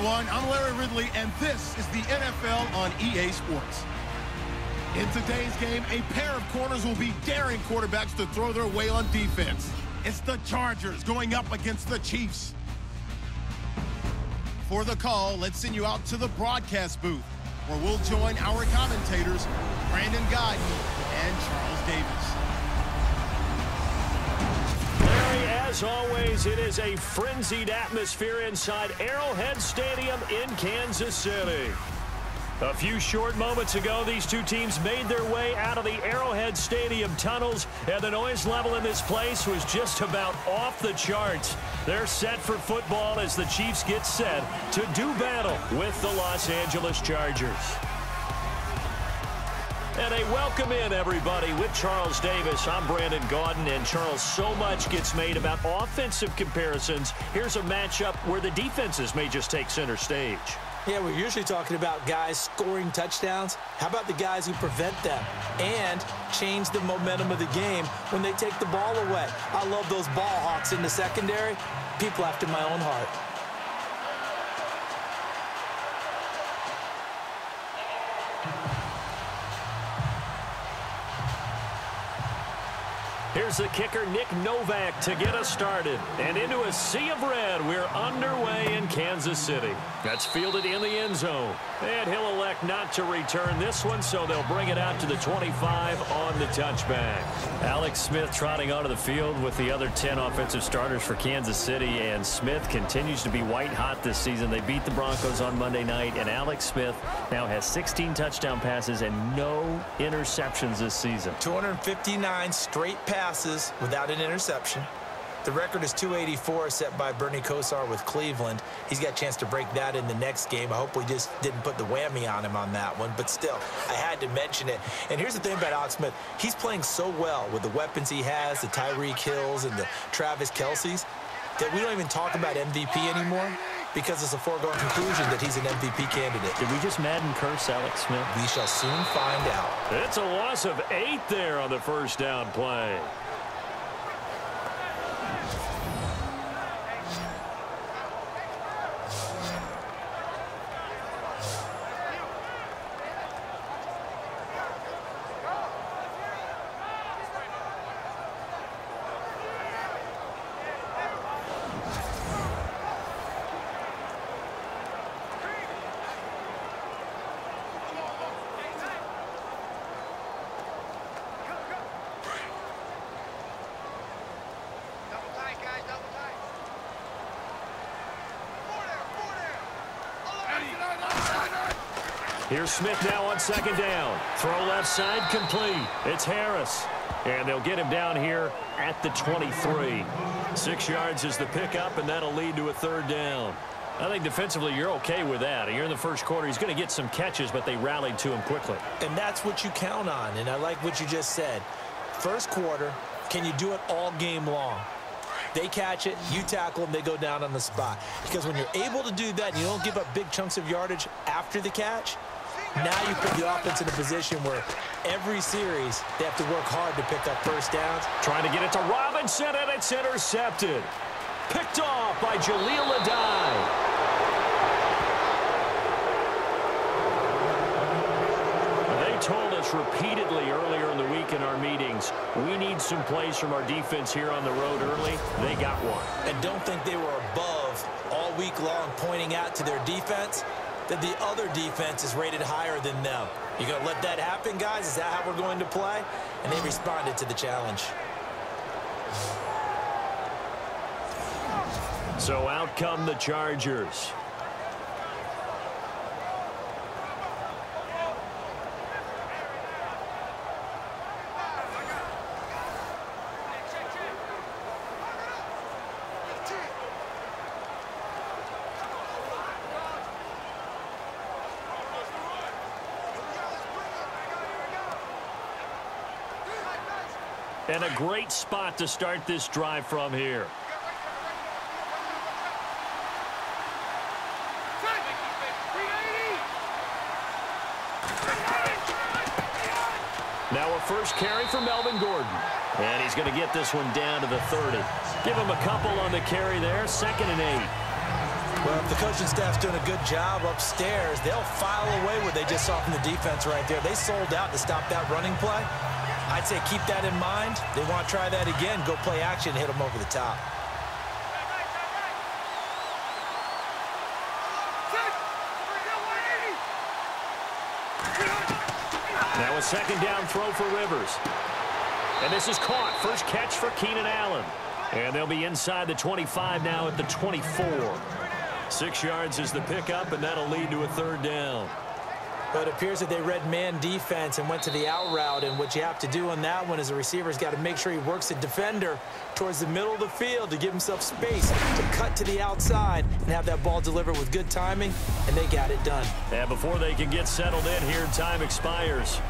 everyone. I'm Larry Ridley, and this is the NFL on EA Sports. In today's game, a pair of corners will be daring quarterbacks to throw their way on defense. It's the Chargers going up against the Chiefs. For the call, let's send you out to the broadcast booth, where we'll join our commentators, Brandon Guyton and Charles Davis. Larry, as always, it is a frenzied atmosphere inside Arrowhead Stadium in Kansas City. A few short moments ago, these two teams made their way out of the Arrowhead Stadium tunnels, and the noise level in this place was just about off the charts. They're set for football as the Chiefs get set to do battle with the Los Angeles Chargers. And a welcome in, everybody, with Charles Davis. I'm Brandon Guyton, and Charles, so much gets made about offensive comparisons. Here's a matchup where the defenses may just take center stage. Yeah, we're usually talking about guys scoring touchdowns. How about the guys who prevent them and change the momentum of the game when they take the ball away? I love those ball hawks in the secondary. People after my own heart. Here's the kicker, Nick Novak, to get us started. And into a sea of red, we're underway in Kansas City. That's fielded in the end zone. And he'll elect not to return this one, so they'll bring it out to the 25 on the touchback. Alex Smith trotting onto the field with the other 10 offensive starters for Kansas City, and Smith continues to be white hot this season. They beat the Broncos on Monday night, and Alex Smith now has 16 touchdown passes and no interceptions this season. 259 straight passes without an interception. The record is 284, set by Bernie Kosar with Cleveland. He's got a chance to break that in the next game. I hope we just didn't put the whammy on him on that one, but still, I had to mention it. And here's the thing about Alex Smith. He's playing so well with the weapons he has, the Tyreek Hills and the Travis Kelce's, that we don't even talk about MVP anymore because it's a foregone conclusion that he's an MVP candidate. Did we just Madden curse Alex Smith? We shall soon find out. It's a loss of 8 there on the first down play. Here's Smith now on second down. Throw left side complete. It's Harris. And they'll get him down here at the 23. 6 yards is the pickup, and that'll lead to a third down. I think defensively you're okay with that. You're in the first quarter. He's going to get some catches, but they rallied to him quickly. And that's what you count on, and I like what you just said. First quarter, can you do it all game long? They catch it, you tackle them, they go down on the spot. Because when you're able to do that and you don't give up big chunks of yardage after the catch, now you put the offense in a position where every series they have to work hard to pick up first downs. Trying to get it to Robinson, and it's intercepted. Picked off by Jaleel Adai. Told us repeatedly earlier in the week in our meetings, we need some plays from our defense here on the road early. They got one. And don't think they were above all week long pointing out to their defense that the other defense is rated higher than them. You going to let that happen, guys? Is that how we're going to play? And they responded to the challenge. So out come the Chargers. And a great spot to start this drive from here. Now a first carry for Melvin Gordon. And he's going to get this one down to the 30. Give him a couple on the carry there. 2nd and 8. Well, if the coaching staff's doing a good job upstairs, they'll file away what they just saw from the defense right there. They sold out to stop that running play. I'd say keep that in mind. They want to try that again, go play action, hit them over the top. Now a second down throw for Rivers. And this is caught. First catch for Keenan Allen. And they'll be inside the 25 now at the 24. 6 yards is the pickup, and that'll lead to a third down. But it appears that they read man defense and went to the out route, and what you have to do on that one is the receiver's got to make sure he works the defender towards the middle of the field to give himself space to cut to the outside and have that ball delivered with good timing, and they got it done. And before they can get settled in here, time expires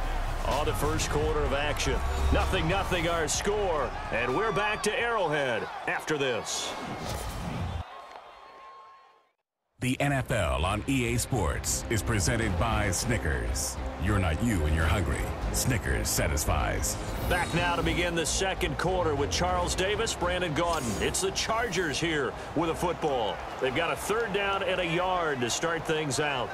on the first quarter of action. 0-0 our score, and we're back to Arrowhead after this. The NFL on EA Sports is presented by Snickers. You're not you when you're hungry. Snickers satisfies. Back now to begin the second quarter with Charles Davis, Brandon Gaudin. It's the Chargers here with a football. They've got a third down and a yard to start things out.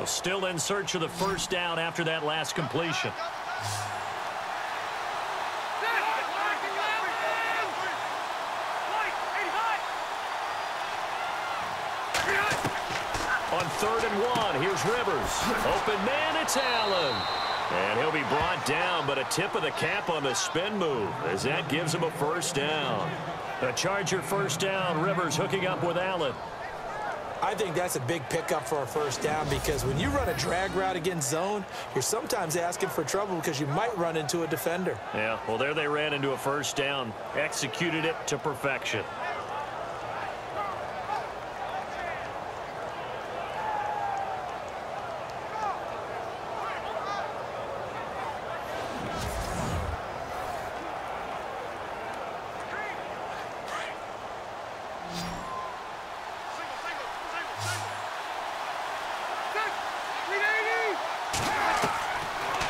Still in search of the first down after that last completion. On 3rd and 1, here's Rivers. Open man, it's Allen. And he'll be brought down, but a tip of the cap on the spin move as that gives him a first down. A Charger first down, Rivers hooking up with Allen. I think that's a big pickup for a first down because when you run a drag route against zone, you're sometimes asking for trouble because you might run into a defender. Yeah, well, there they ran into a first down, executed it to perfection.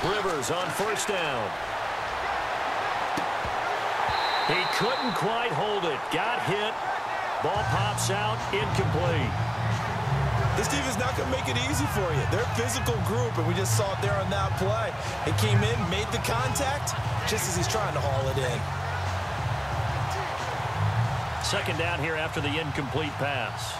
Rivers on first down. He couldn't quite hold it. Got hit. Ball pops out. Incomplete. This defense is not going to make it easy for you. They're a physical group, and we just saw it there on that play. He came in, made the contact, just as he's trying to haul it in. Second down here after the incomplete pass.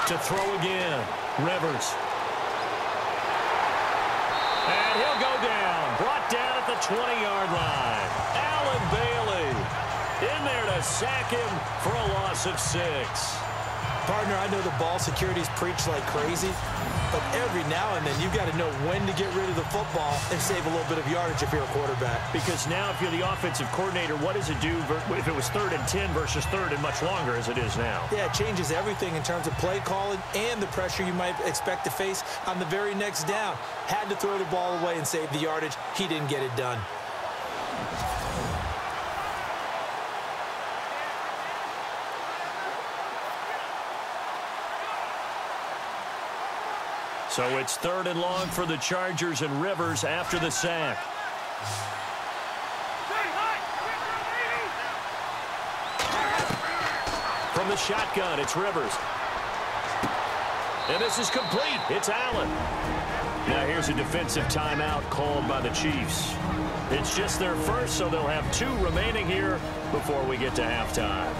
To throw again, Rivers. And he'll go down. Brought down at the 20-yard line. Allen Bailey in there to sack him for a loss of 6. Partner, I know the ball security's preached like crazy, but every now and then you've got to know when to get rid of the football and save a little bit of yardage if you're a quarterback. Because now if you're the offensive coordinator, what does it do if it was 3rd and 10 versus 3rd and much longer as it is now? Yeah, it changes everything in terms of play calling and the pressure you might expect to face on the very next down. Had to throw the ball away and save the yardage. He didn't get it done. So it's 3rd and long for the Chargers and Rivers after the sack. From the shotgun, it's Rivers. And this is complete. It's Allen. Now here's a defensive timeout called by the Chiefs. It's just their first, so they'll have 2 remaining here before we get to halftime.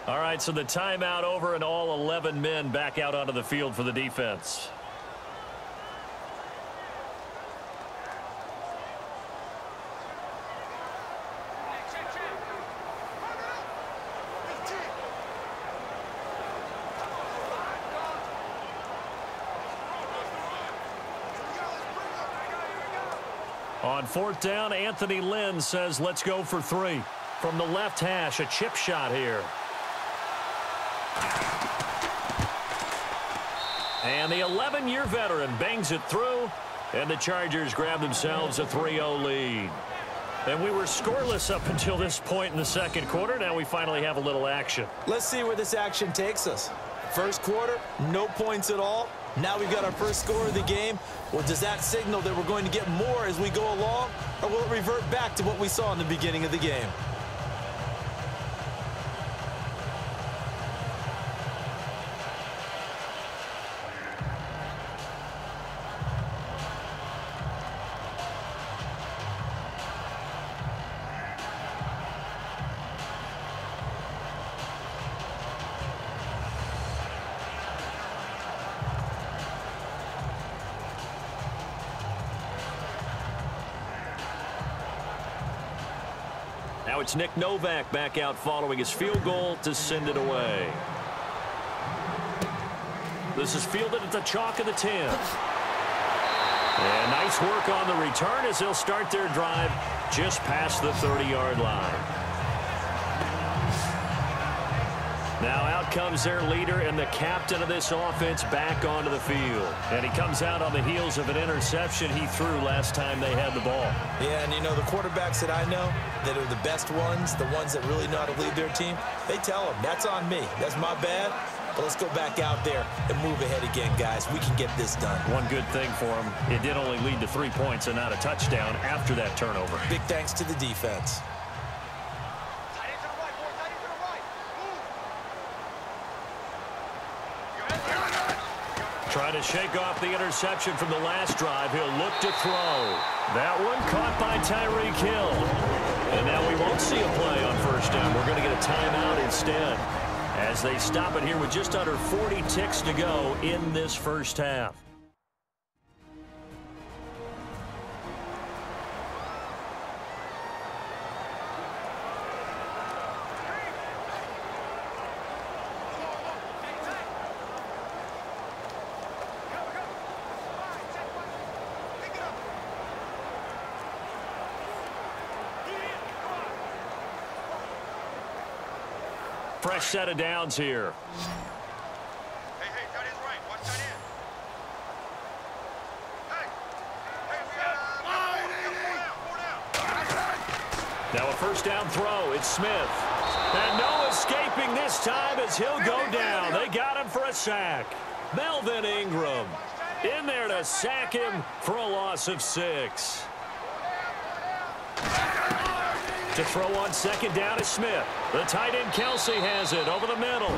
All right, so the timeout over and all 11 men back out onto the field for the defense. On 4th down, Anthony Lynn says, let's go for 3. From the left hash, a chip shot here. And the 11-year veteran bangs it through, and the Chargers grab themselves a 3-0 lead. And we were scoreless up until this point in the second quarter. Now we finally have a little action. Let's see where this action takes us. First quarter, no points at all. Now we've got our first score of the game. Well, does that signal that we're going to get more as we go along, or will it revert back to what we saw in the beginning of the game? Now it's Nick Novak back out following his field goal to send it away. This is fielded at the chalk of the 10. And nice work on the return as they'll start their drive just past the 30-yard line. Now out comes their leader and the captain of this offense back onto the field. And he comes out on the heels of an interception he threw last time they had the ball. Yeah, and you know, the quarterbacks that I know that are the best ones, the ones that really know how to lead their team, they tell them, that's on me. That's my bad. But let's go back out there and move ahead again, guys. We can get this done. One good thing for him, it did only lead to 3 points and not a touchdown after that turnover. Big thanks to the defense. Trying to shake off the interception from the last drive. He'll look to throw. That one caught by Tyreek Hill. And now we won't see a play on first down. We're going to get a timeout instead as they stop it here with just under 40 ticks to go in this first half. Fresh set of downs here. Hey, tight end's right. Watch tight end. Hey, Now a first down throw. It's Smith. And no escaping this time as he'll go down. They got him for a sack. Melvin Ingram in there to sack him for a loss of 6. To throw on second down is Smith. The tight end Kelsey has it over the middle.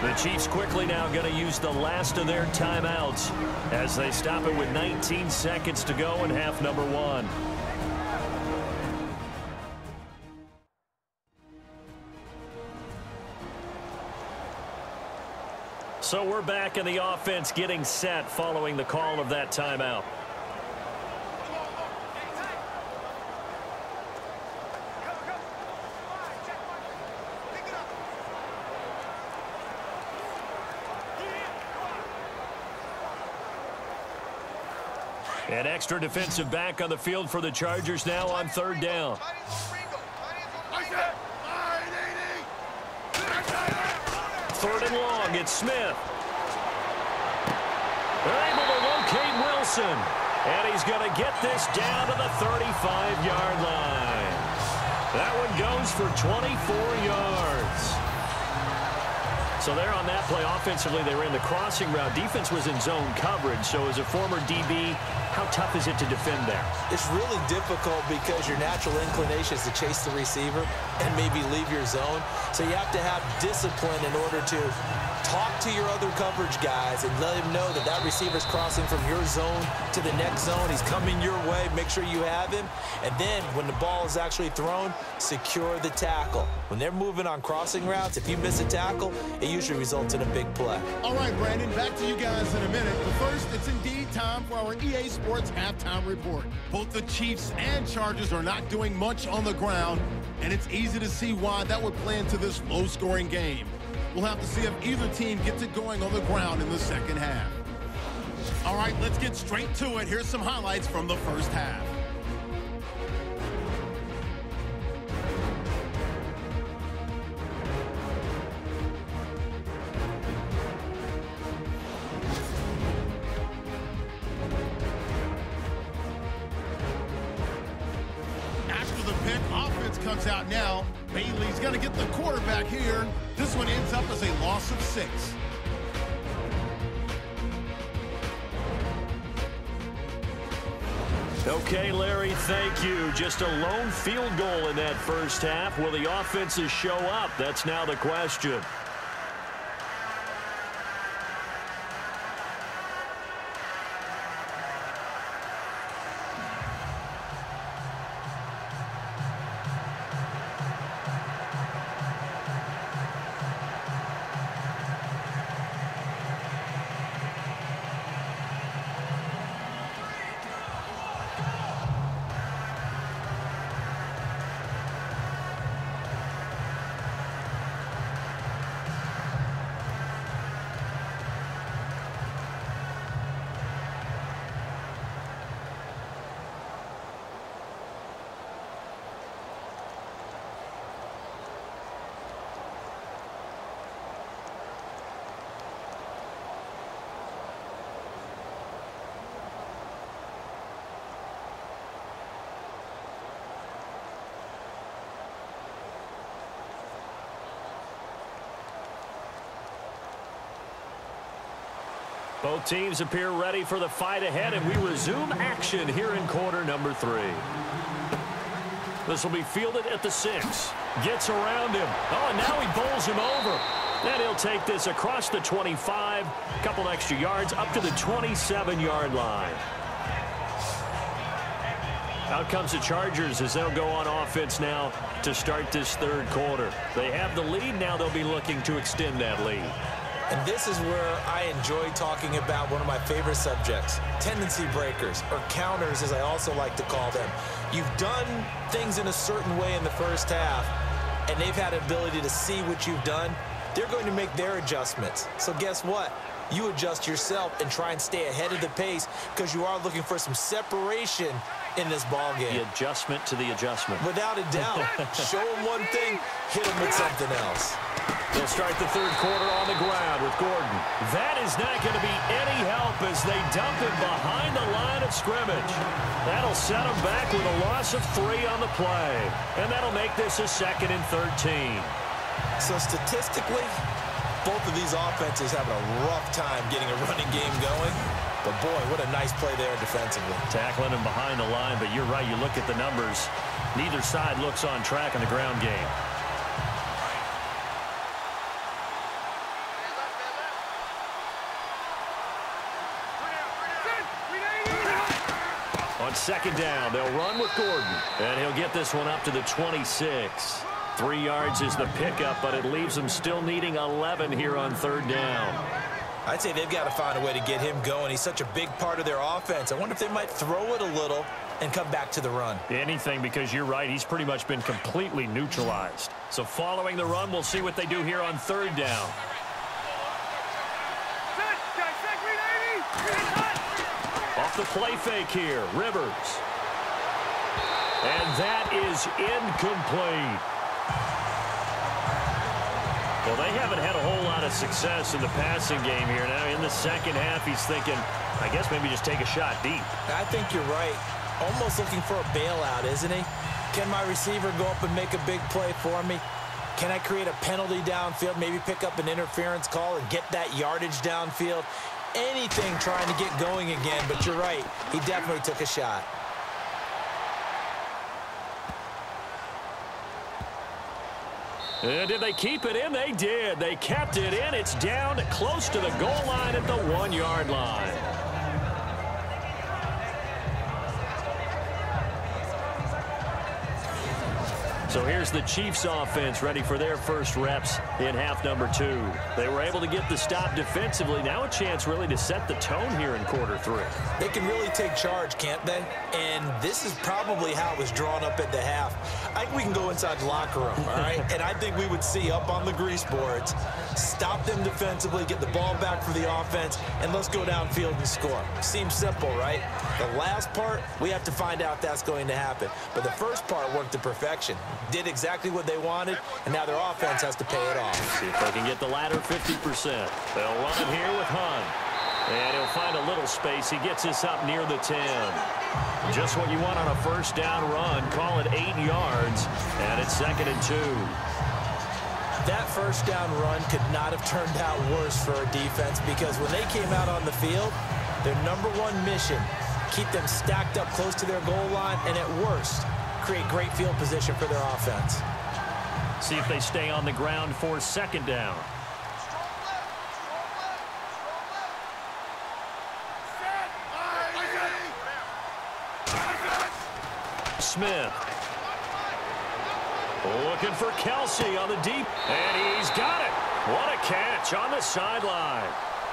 The Chiefs quickly now going to use the last of their timeouts as they stop it with 19 seconds to go in half number 1. So we're back in the offense getting set following the call of that timeout. An extra defensive back on the field for the Chargers now on third down. Third and long, it's Smith. They're able to locate Wilson. And he's going to get this down to the 35-yard line. That one goes for 24 yards. So there on that play, offensively, they ran the crossing route. Defense was in zone coverage. So as a former DB, how tough is it to defend there? It's really difficult because your natural inclination is to chase the receiver and maybe leave your zone. So you have to have discipline in order to talk to your other coverage guys and let him know that that receiver's crossing from your zone to the next zone. He's coming your way. Make sure you have him. And then when the ball is actually thrown, secure the tackle. When they're moving on crossing routes, if you miss a tackle, it usually results in a big play. All right, Brandon, back to you guys in a minute. But first, it's indeed time for our EA Sports halftime report. Both the Chiefs and Chargers are not doing much on the ground, and it's easy to see why that would play into this low-scoring game. We'll have to see if either team gets it going on the ground in the second half. All right, let's get straight to it. Here's some highlights from the first half. comes out now. Bailey's going to get the quarterback here. This one ends up as a loss of 6. Okay, Larry, thank you. Just a lone field goal in that first half. Will the offenses show up? That's now the question. Both teams appear ready for the fight ahead, and we resume action here in quarter number 3. This will be fielded at the 6. Gets around him. Oh, and now he bowls him over. And he'll take this across the 25. Couple extra yards up to the 27-yard line. Out comes the Chargers as they'll go on offense now to start this third quarter. They have the lead. Now they'll be looking to extend that lead. And this is where I enjoy talking about one of my favorite subjects, tendency breakers, or counters as I also like to call them. You've done things in a certain way in the first half, and they've had an ability to see what you've done. They're going to make their adjustments. So guess what? You adjust yourself and try and stay ahead of the pace because you are looking for some separation in this ball game. The adjustment to the adjustment. Without a doubt. Show them one thing, hit them with something else. They'll start the third quarter on the ground with Gordon. That is not going to be any help as they dump it behind the line of scrimmage. That'll set them back with a loss of 3 on the play. And that'll make this a 2nd and 13. So statistically, both of these offenses having a rough time getting a running game going. But boy, what a nice play there defensively. Tackling him behind the line, but you're right, you look at the numbers. Neither side looks on track in the ground game. On 2nd down, they'll run with Gordon, and he'll get this one up to the 26. 3 yards is the pickup, but it leaves them still needing 11 here on 3rd down. I'd say they've got to find a way to get him going. He's such a big part of their offense. I wonder if they might throw it a little and come back to the run. Anything, because you're right, he's pretty much been completely neutralized. So following the run, we'll see what they do here on 3rd down. Off the play fake here, Rivers. And that is incomplete. Well, they haven't had a whole lot of success in the passing game here. Now, in the second half, he's thinking, I guess maybe just take a shot deep. I think you're right. Almost looking for a bailout, isn't he? Can my receiver go up and make a big play for me? Can I create a penalty downfield, maybe pick up an interference call and get that yardage downfield? Anything trying to get going again, but you're right. He definitely took a shot. And did they keep it in? They did. They kept it in. It's down close to the goal line at the 1-yard line. So here's the Chiefs offense ready for their first reps in half number 2. They were able to get the stop defensively. Now a chance really to set the tone here in quarter 3. They can really take charge, can't they? And this is probably how it was drawn up at the half. I think we can go inside the locker room, all right? And I think we would see up on the grease boards, stop them defensively, get the ball back for the offense, and let's go downfield and score. Seems simple, right? The last part, we have to find out that's going to happen. But the first part worked to perfection. Did exactly what they wanted, and now their offense has to pay it off. See if they can get the latter 50%. They'll run it here with Hunt. And he'll find a little space. He gets this up near the 10. Just what you want on a first down run. Call it 8 yards. And it's 2nd and 2. That first down run could not have turned out worse for our defense, because when they came out on the field, their #1 mission, keep them stacked up close to their goal line, and at worst, create great field position for their offense. See if they stay on the ground for 2nd down. Smith. Looking for Kelsey on the deep, and he's got it. What a catch on the sideline.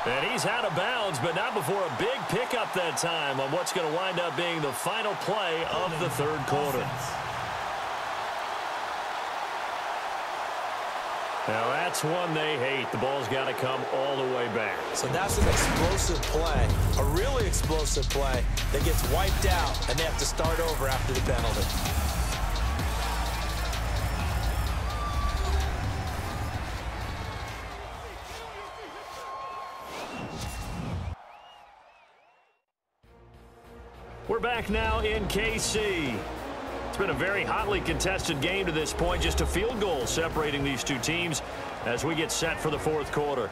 And he's out of bounds, but not before a big pickup that time on what's going to wind up being the final play of the 3rd quarter. Now that's one they hate. The ball's got to come all the way back. So that's an explosive play, a really explosive play that gets wiped out, and they have to start over after the penalty. We're back now in KC. It's been a very hotly contested game to this point. Just a field goal separating these two teams as we get set for the 4th quarter.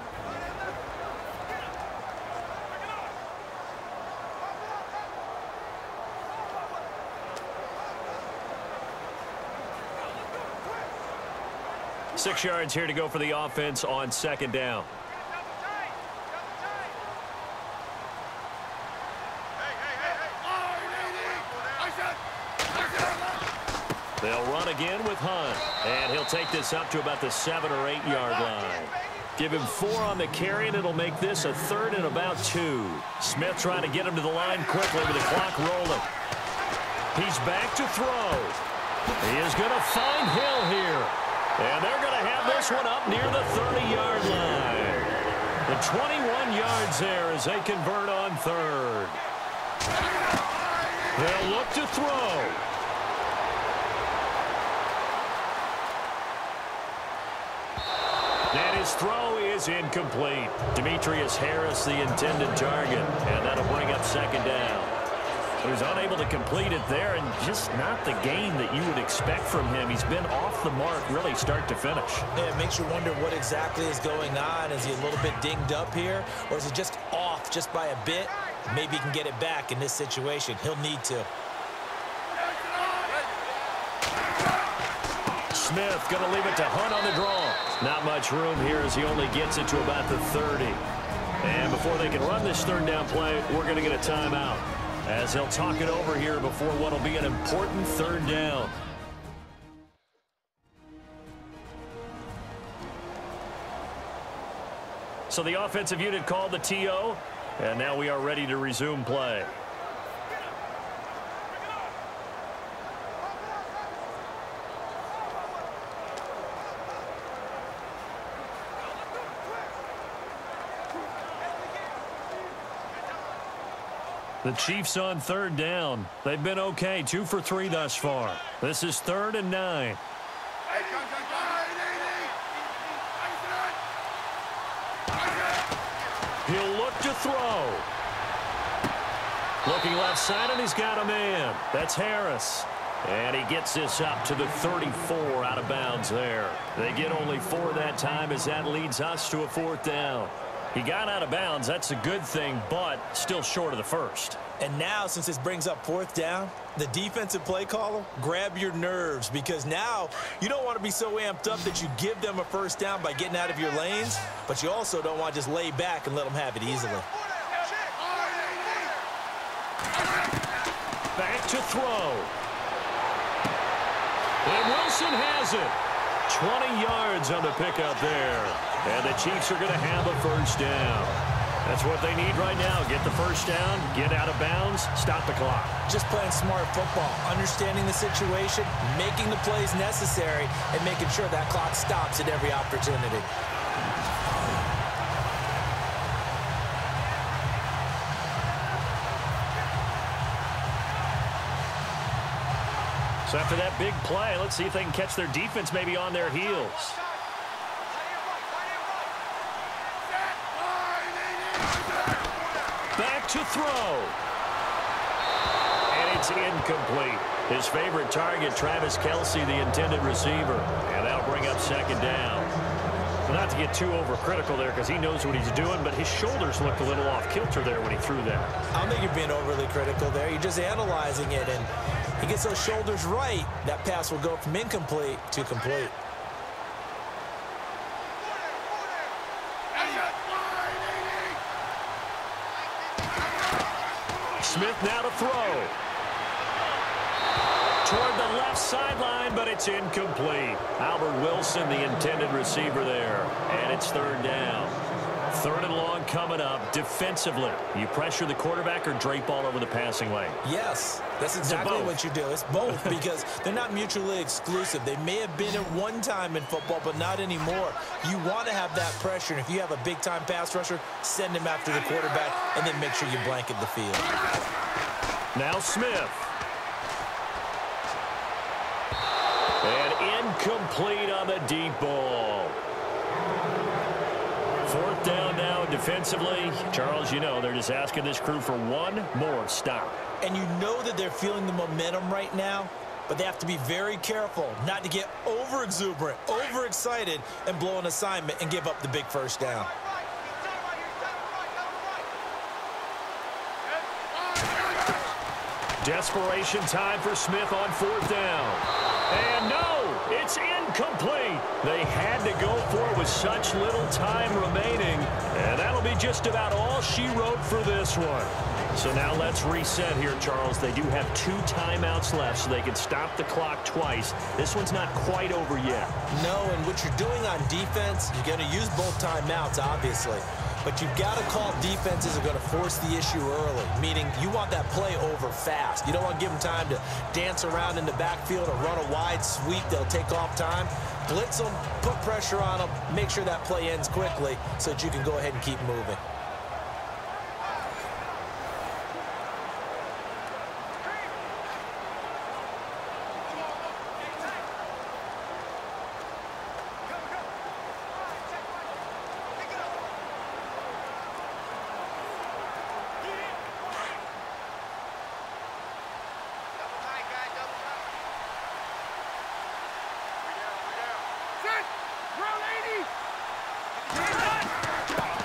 Six yards here to go for the offense on 2nd down. They'll run again with Hunt, and he'll take this up to about the 7 or 8 yard line. Give him 4 on the carry, and it'll make this a 3rd and about 2. Smith trying to get him to the line quickly with the clock rolling. He's back to throw. He is going to find Hill here, and they're going to have this one up near the 30-yard line. The 21 yards there as they convert on 3rd. They'll look to throw. And his throw is incomplete. Demetrius Harris, the intended target, and that'll bring up 2nd down. He was unable to complete it there, and just not the game that you would expect from him. He's been off the mark, really start to finish. Yeah, it makes you wonder what exactly is going on. Is he a little bit dinged up here, or is he just off just by a bit? Maybe he can get it back in this situation. He'll need to. Smith going to leave it to Hunt on the draw. Not much room here as he only gets it to about the 30. And before they can run this 3rd down play, we're going to get a timeout, as he'll talk it over here before what will be an important 3rd down. So the offensive unit called the TO, and now we are ready to resume play. The Chiefs on 3rd down. They've been okay, 2 for 3 thus far. This is 3rd and 9. He'll look to throw. Looking left side, and he's got a man. That's Harris. And he gets this up to the 34 out of bounds there. They get only 4 that time as that leads us to a 4th down. He got out of bounds. That's a good thing, but still short of the 1st. And now, since this brings up 4th down, the defensive play caller, grab your nerves, because now you don't want to be so amped up that you give them a 1st down by getting out of your lanes, but you also don't want to just lay back and let them have it easily. Back to throw. And Wilson has it. 20 yards on the pickup there. And the Chiefs are going to have a 1st down. That's what they need right now. Get the 1st down, get out of bounds, stop the clock. Just playing smart football, understanding the situation, making the plays necessary, and making sure that clock stops at every opportunity. So after that big play, let's see if they can catch their defense maybe on their heels. throw. And it's incomplete. His favorite target, Travis Kelce, the intended receiver. And that'll bring up second down. Well, not to get too overcritical there because he knows what he's doing, but his shoulders looked a little off kilter there when he threw that. I don't think you're being overly critical there. You're just analyzing it, and he gets those shoulders right. That pass will go from incomplete to complete. Smith now to throw. Toward the left sideline, but it's incomplete. Albert Wilson, the intended receiver there. And it's third down. Third and long coming up. Defensively, you pressure the quarterback or drape all over the passing lane? Yes, that's exactly what you do. It's both because they're not mutually exclusive. They may have been at one time in football, but not anymore. You want to have that pressure, and if you have a big-time pass rusher, send him after the quarterback, and then make sure you blanket the field. Now Smith. And incomplete on the deep ball. Fourth down now defensively. Charles, you know, they're just asking this crew for one more stop. And you know that they're feeling the momentum right now, but they have to be very careful not to get over-exuberant, over-excited, and blow an assignment and give up the big first down. Desperation time for Smith on fourth down. And no, it's incomplete. They had to go for it with such little time remaining. And that'll be just about all she wrote for this one. So now let's reset here, Charles. They do have 2 timeouts left, so they can stop the clock twice. This one's not quite over yet. No, and what you're doing on defense, you're going to use both timeouts, obviously. But you've got to call defenses that are going to force the issue early, meaning you want that play over fast. You don't want to give them time to dance around in the backfield or run a wide sweep. They'll take off time. Blitz them, put pressure on them, make sure that play ends quickly so that you can go ahead and keep moving.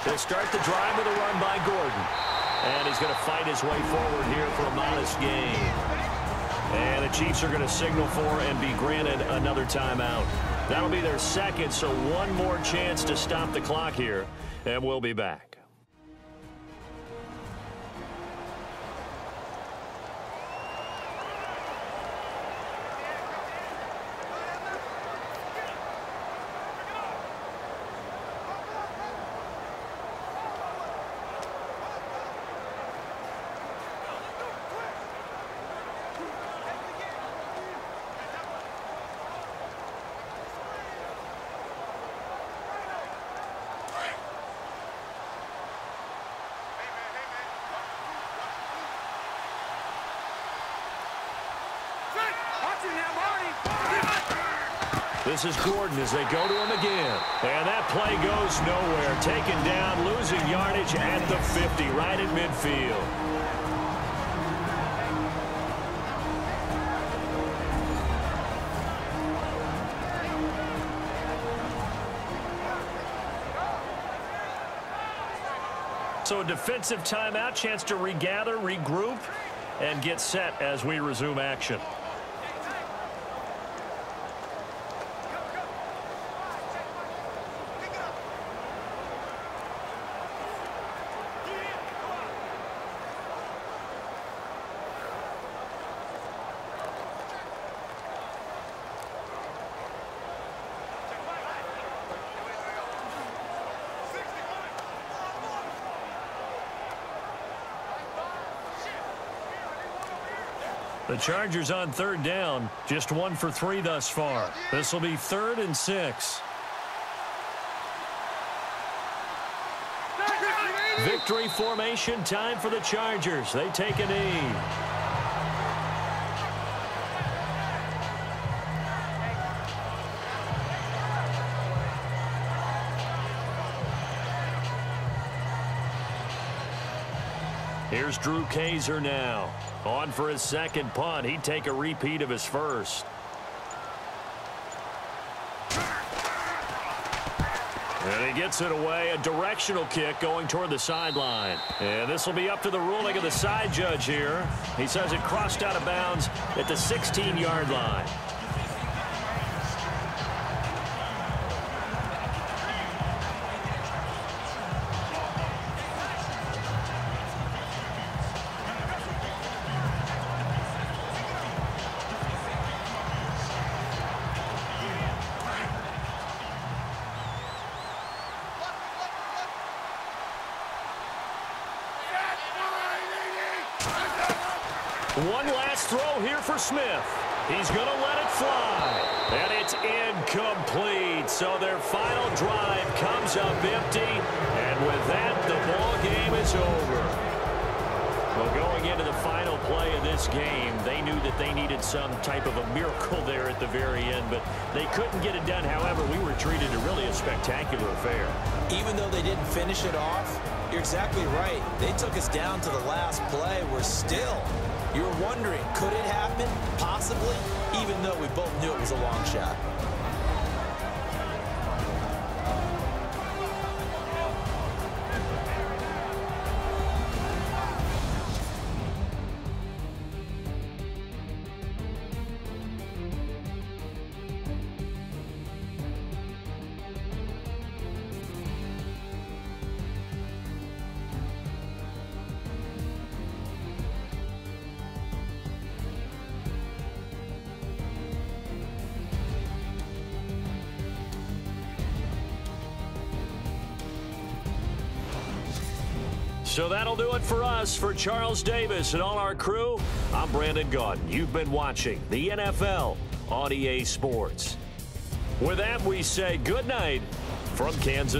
They'll start the drive with a run by Gordon. And he's going to fight his way forward here for a modest gain. And the Chiefs are going to signal for and be granted another timeout. That'll be their second, so one more chance to stop the clock here. And we'll be back. This is Gordon as they go to him again. And that play goes nowhere. Taken down, losing yardage at the 50, right at midfield. So a defensive timeout, chance to regather, regroup, and get set as we resume action. The Chargers on third down, just 1 for 3 thus far. This will be 3rd and 6. Victory formation time for the Chargers. They take a knee. Here's Here's Drew Kaiser now. On for his second punt. He'd take a repeat of his first. And he gets it away. A directional kick going toward the sideline. And this will be up to the ruling of the side judge here. He says it crossed out of bounds at the 16-yard line. One last throw here for Smith. He's going to let it fly. And it's incomplete. So their final drive comes up empty. And with that, the ball game is over. Well, going into the final play of this game, they knew that they needed some type of a miracle there at the very end, but they couldn't get it done. However, we were treated to really a spectacular affair. Even though they didn't finish it off, you're exactly right. They took us down to the last play. We're still... You were wondering, could it happen? Possibly, even though we both knew it was a long shot. So that'll do it for us. For Charles Davis and all our crew, I'm Brandon Gaudin. You've been watching the NFL on EA Sports. With that, we say good night from Kansas.